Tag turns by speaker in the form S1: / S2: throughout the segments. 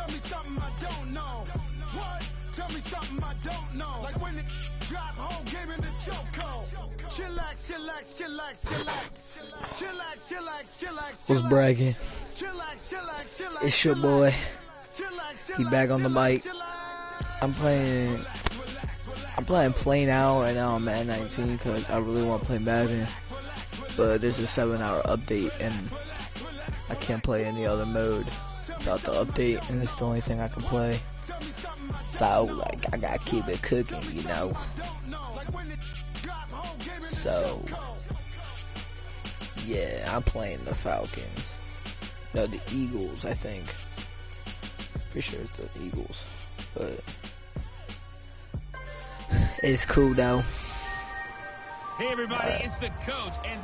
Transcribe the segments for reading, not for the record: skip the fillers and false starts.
S1: Tell me something I don't know. What? Tell me something I don't know. Like when it drop whole game in the chokehold. Chillax, chillax, chillax, chillax. Chillax, chillax, chillax.
S2: Was bragging.
S1: Chillax, chillax, chillax.
S2: It's your boy. He back on the mic. I'm playing plain out right now on Madden 19 because I really want to play Madden. But there's a 7-hour update and I can't play any other mode without the update, and it's the only thing I can play. So like I gotta keep it cooking, you know. So yeah, I'm playing the Falcons. No, the Eagles, I think. Pretty sure it's the Eagles, but it's cool though.
S3: Hey everybody, it's the coach, and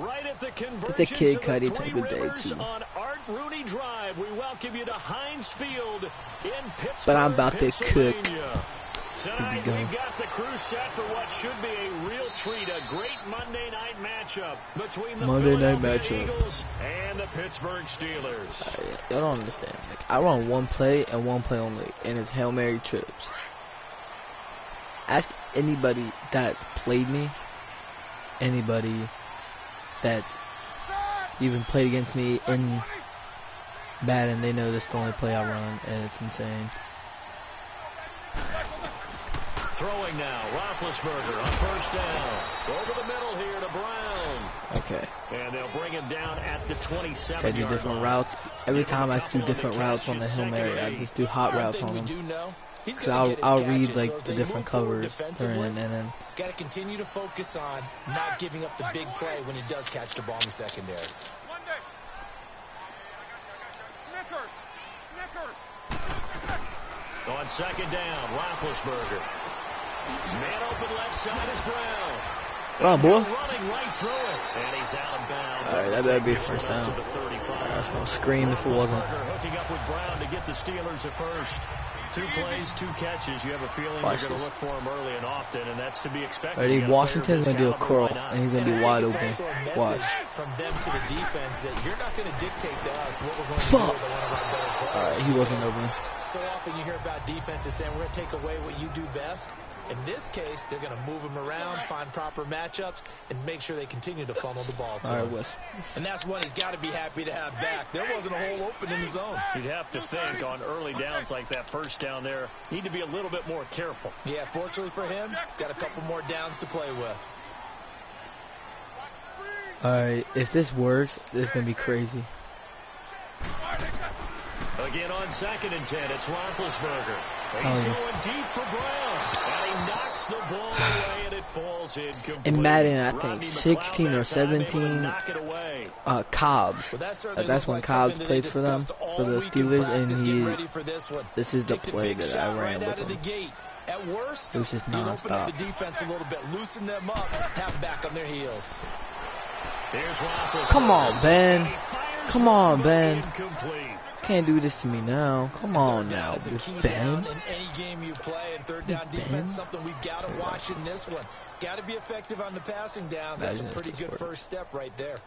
S4: right at the convergence
S2: it's a Kid
S4: of
S2: Cudi
S4: the
S2: type
S4: Three
S2: of day
S4: Rivers
S2: too.
S4: On Art Rooney Drive, we welcome you to Heinz Field in Pittsburgh,
S2: But I'm about to cook.
S4: Tonight we've got the crew set for what should be a real treat, a great Monday night matchup between the Philadelphia Eagles and the Pittsburgh Steelers.
S2: Y'all don't understand. Like, I run one play and one play only, and it's Hail Mary trips. Ask anybody that's played me, anybody that's even played against me in Madden, they know this is the only play I run, and it's insane.
S4: Throwing now, Roethlisberger on first down. Over the middle here to Brown.
S2: Okay.
S4: And they'll bring him down at the 27-yard
S2: I do different routes. Every time I do different routes on the Hail Mary, I just do hot routes on them. Because I'll read like the different covers they're in, and then
S5: got to continue to focus on not giving up the big play when he does catch the ball in the secondary.
S4: On second down, Roethlisberger. Man open left side is Brown.
S2: come on, boy.
S4: Running right through it. And he's out of bounds.
S2: Alright, that better be a first down. I was gonna scream if it wasn't.
S4: Hooking up with Brown to get the Steelers at first. 2 plays, 2 catches. You have a feeling
S2: Watch
S4: you're going to
S2: this.
S4: look for him early and often, and that's to be expected.
S2: Ready? Washington's gonna do a curl, and he's gonna be wide
S5: It's
S2: open.
S5: also a message
S2: Watch.
S5: from them to the defense that you're not going to dictate to us what we're going to do with one of our better players.
S2: Alright, he wasn't open.
S5: So often you hear about defenses saying we're going to take away what you do best. In this case, they're going to move him around, find proper matchups, and make sure they continue to funnel the ball to him.
S2: Wes.
S5: And that's one he's got to be happy to have back. There wasn't a hole open in the zone.
S4: You'd have to think on early downs like that first down there, need to be a little bit more careful.
S5: Yeah, fortunately for him, got a couple more downs to play with.
S2: Alright, if this works, this is gonna be crazy.
S4: Again on 2nd and 10, it's Roethlisberger. He's going deep for Brown. And he knocks the ball away, and it falls incomplete.
S2: In Madden, I think
S4: Rodney
S2: 16 or
S4: McLeod that time able to
S2: 17,
S4: knock it away.
S2: Cobbs. That's when Cobbs played for them, for the Steelers, and this is the play that I ran with him.
S5: At worst,
S2: it was just
S5: you open up
S2: nonstop.
S5: the defense a little bit, loosen them up, have them back on their heels.
S2: Come on, Ben. Come on, Ben.
S4: Incomplete.
S2: Can't do this to me now. Come on now, Ben.
S5: In any game you play, and third down defense, something we've got to watch in this one. Got to be effective on the passing downs. That's a pretty good first step right there.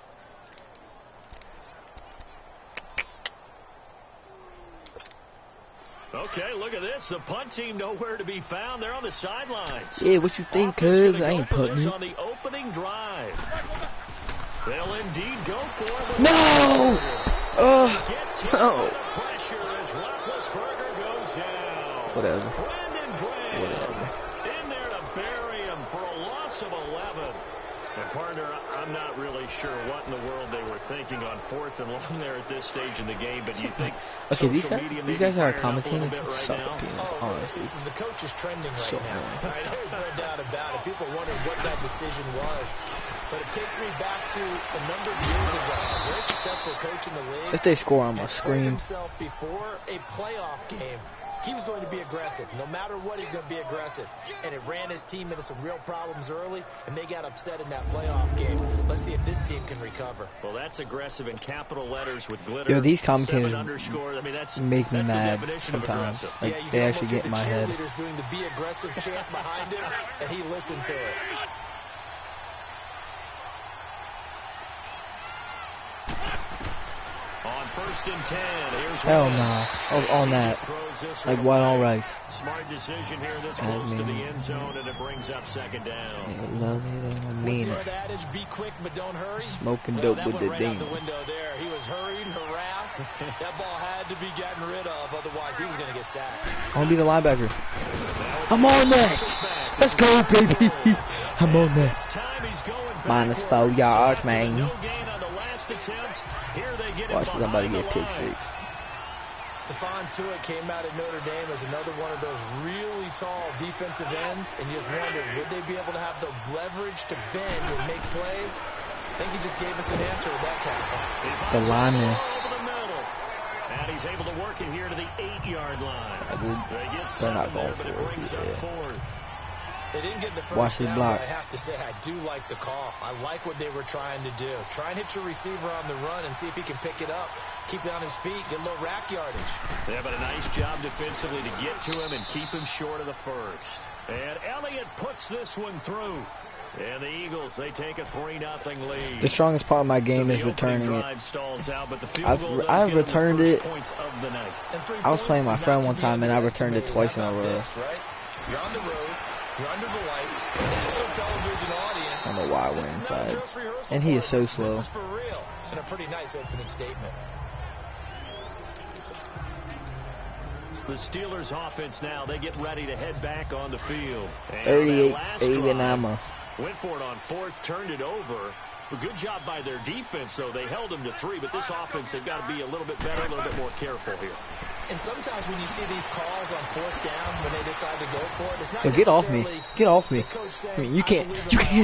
S4: Okay, look at this. The punt team nowhere to be found. They're on the sidelines.
S2: Yeah, what you think, cuz? I ain't putting it.
S4: On the opening drive. They'll indeed go for it.
S2: No! Oh, no.
S4: Pressure as Roethlisberger goes down.
S2: Whatever.
S4: Brandon Graham
S2: Whatever.
S4: in there to bury him for a loss of 11. And partner, I'm not really sure what in the world they were thinking on 4th and long there at this stage in the game, but you think
S2: Okay, these guys are
S4: fired up a little
S2: commentating
S4: bit right
S2: suck
S4: now?
S2: the penis, honestly.
S5: The coach is trending right
S2: So
S5: now.
S2: annoying.
S5: All right, there's no doubt about it. People wonder what that decision was. But it takes me back to a number of years ago. A very successful coach in the league.
S2: If they score, I'm gonna
S5: and told
S2: scream.
S5: himself before a playoff game, he was going to be aggressive. No matter what, he's going to be aggressive. And it ran his team into some real problems early, and they got upset in that playoff game. Let's see if this team can recover.
S4: Well, that's aggressive in capital letters with glitter.
S2: Yo, these commentators
S4: I mean, that's
S2: make me
S4: the
S2: mad
S4: definition of
S2: sometimes.
S4: aggressive.
S2: Like,
S5: Yeah, you
S2: they
S5: can
S2: actually
S5: almost
S2: get in my
S5: hear
S2: head.
S5: the cheerleaders doing the be aggressive chant behind him, and he listened to it.
S4: On 1st and 10. Here's
S2: Hell no. On that. Like white on rice.
S4: Smart decision here this close to the end zone, and it brings up second down.
S2: Yeah, love it, I mean it.
S5: Adage, be quick but don't hurry.
S2: Smoking dope with the
S5: right
S2: ding.
S5: out the window there. He was hurried, harassed. That ball had to be gotten rid of, otherwise he was going to get sacked.
S2: I want to be the linebacker. I'm on that. Let's go, baby. I'm on that. Minus 4 yards, man. Watch somebody get pick 6.
S5: Stephon Tuitt came out of Notre Dame as another one of those really tall defensive ends, and you just wondered, would they be able to have the leverage to bend and make plays? I think he just gave us an answer with that tackle.
S2: The lineman.
S4: And he's able to work it here to the 8-yard line.
S2: They're not going for it. Yeah.
S5: They didn't get the first
S2: Watch the
S5: down,
S2: block.
S5: but I have to say, I do like the call. I like what they were trying to do. Try and hit your receiver on the run and see if he can pick it up. Keep it on his feet, get a little rack yardage.
S4: Yeah, but a nice job defensively to get to him and keep him short of the first. And Elliott puts this one through. And the Eagles, they take a 3-0 lead.
S2: The strongest part of my game is returning it. I've returned it. I was playing my friend one time and I returned it twice in a row.
S5: You're on the road. You're under the lights. National television audience.
S2: I don't know why I went inside. And he is so slow.
S5: This is for real. And a pretty nice opening statement.
S4: The Steelers offense now, they get ready to head back on the field.
S2: 38-8 and Amma.
S4: Went for it on fourth, turned it over. A good job by their defense, though. They held them to 3, but this offense, they've got to be a little bit better, a little bit more careful here.
S5: And sometimes when you see these calls on fourth down, when they decide to go for it, it's not
S2: Yo, get off me. Get off me. I mean, you can't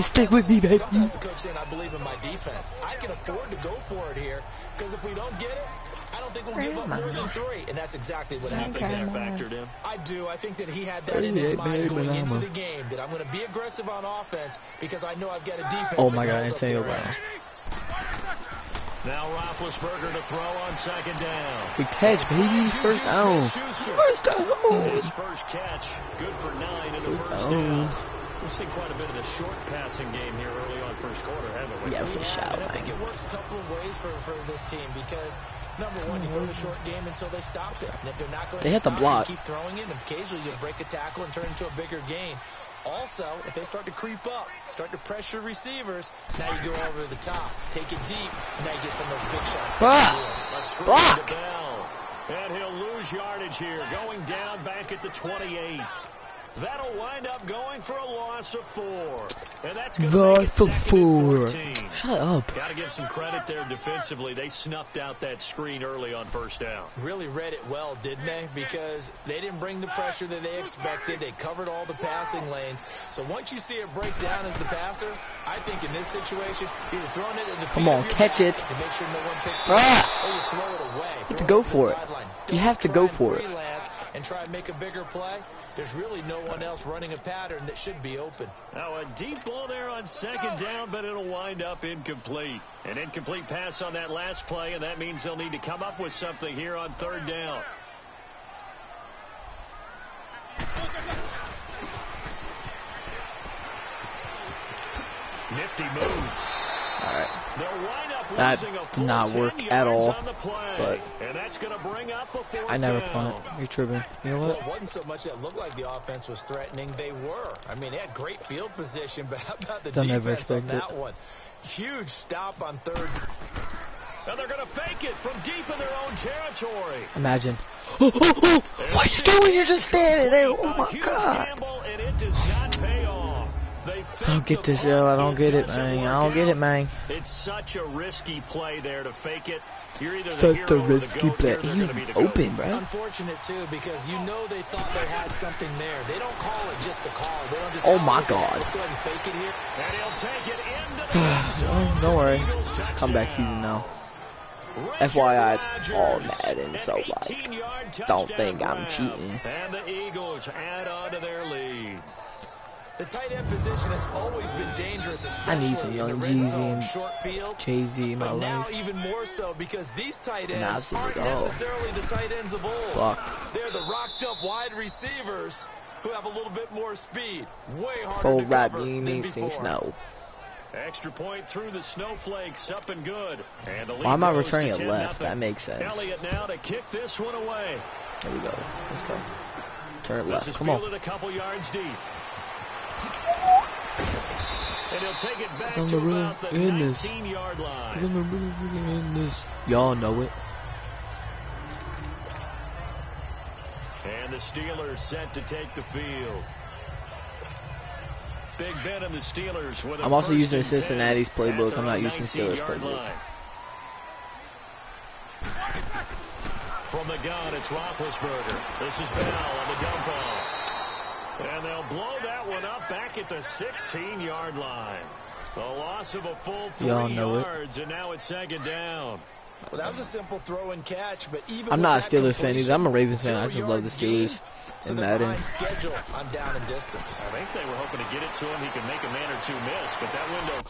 S2: stick with me, baby.
S5: Sometimes the coach saying, I believe in my defense. I can afford to go for it here, because if we don't get it, I don't think we'll give up more than 3. And that's exactly what happened.
S4: I think that factored in.
S5: I do. I think that he had that in his mind going into the game, that I'm going to be aggressive on offense because I know I've got a defense.
S2: Oh, my God. Antonio Brown.
S4: Now Roethlisberger to throw on second down.
S2: Good catch, baby. First down. First down.
S4: His first catch, good for 9 in the first down. We've seen quite a bit of the short passing game here early on first quarter, haven't we?
S2: Yeah, for sure.
S5: I think it works a couple of ways for this team because, number one, you throw the short game until they stop it. And if they're not going to stop it, you keep throwing it, and occasionally you'll break a tackle and turn into a bigger gain. Also, if they start to creep up, start to pressure receivers, now you go over the top, take it deep, and now you get some of those big shots.
S2: Block!
S4: And he'll lose yardage here, going down back at the 28. That'll wind up going for a loss of 4. And that's going to make it 2nd and 14.
S2: Shut up.
S4: Got to give some credit there defensively. They snuffed out that screen early on first down.
S5: Really read it well, didn't they? Because they didn't bring the pressure that they expected. They covered all the passing lanes. So once you see it break down as the passer, I think in this situation, you're throwing it in the
S2: Come on, catch it.
S5: To make sure no one picks it up, or you throw it away.
S2: You have to go for it. You have to go for it.
S5: And try and make a bigger play. There's really no one else running a pattern that should be open.
S4: Now a deep ball there on second down, but it'll wind up incomplete. An incomplete pass on that last play, and that means they'll need to come up with something here on third down. Nifty move.
S2: All right. That did not work at all, but I never punt. You're tripping. You know what?
S5: Well, it wasn't so much that looked like the offense was threatening. They were. I mean, they had great field position, but how about the defense on that one? Huge stop on third.
S4: Now they're going to fake it from deep in their own territory.
S2: Imagine. What are you doing? You're just standing there. Oh, my God.
S4: And it does not pay off.
S2: I don't get this, yo. I don't get it, man. I don't get it, man.
S4: It's such a risky play there to fake it. You're either
S2: such a risky play. He's open, bro.
S5: Unfortunate, too, because you know they thought they had something there. They don't call it just a call. They don't just
S2: oh, my God.
S5: Let's go ahead and fake it here.
S4: And he'll take it into the end zone.
S2: Don't worry. It's comeback season now. FYI, it's all Madden, so, like, don't think I'm cheating.
S4: And the Eagles add on to their lead.
S5: The tight end position has always been dangerous,
S2: I need some young Jeezy and
S5: short field,
S2: Jay-Z in my
S5: but now
S2: life.
S5: even more so because these tight ends aren't necessarily the tight ends of old.
S2: Block.
S5: They're the rocked-up wide receivers who have a little bit more speed. Way harder
S2: Full
S5: to
S2: rap,
S5: cover
S2: you
S5: than
S2: mean
S5: before.
S2: snow.
S4: Extra point through the snowflakes, up and good. And the lead
S2: Why am I
S4: goes
S2: returning
S4: to
S2: it
S4: 10-0.
S2: left? That makes sense.
S4: Elliott now to kick this one away.
S2: There we go. Let's go. Turn it
S4: This
S2: left.
S4: is
S2: Come on.
S4: fielded a couple yards deep. And he'll take it back
S2: I'm
S4: to
S2: really
S4: about the
S2: in this.
S4: 19-yard line.
S2: I'm really in this. Y'all know it.
S4: And the Steelers set to take the field. Big Ben and the Steelers with a
S2: I'm also
S4: first
S2: using
S4: and 10
S2: Cincinnati's
S4: at
S2: playbook.
S4: their
S2: I'm not
S4: own
S2: using Steelers
S4: 19-yard
S2: playbook.
S4: line. From the gun, it's Roethlisberger. This is Bell on the dump off. And they'll blow that one up back at the 16-yard line. The loss of a full 3 yards, and now it's second down.
S5: Well, that was a simple throw and catch, but even
S2: I'm not a
S5: with that
S2: Steelers fan either. I'm a Ravens fan. I
S5: 0
S2: just love the
S5: yards
S2: Steelers
S5: gained,
S2: and
S5: so
S2: Madden.
S5: they're behind schedule on down and distance.
S4: I think they were hoping to get it to him. He could make a man or two miss, but that window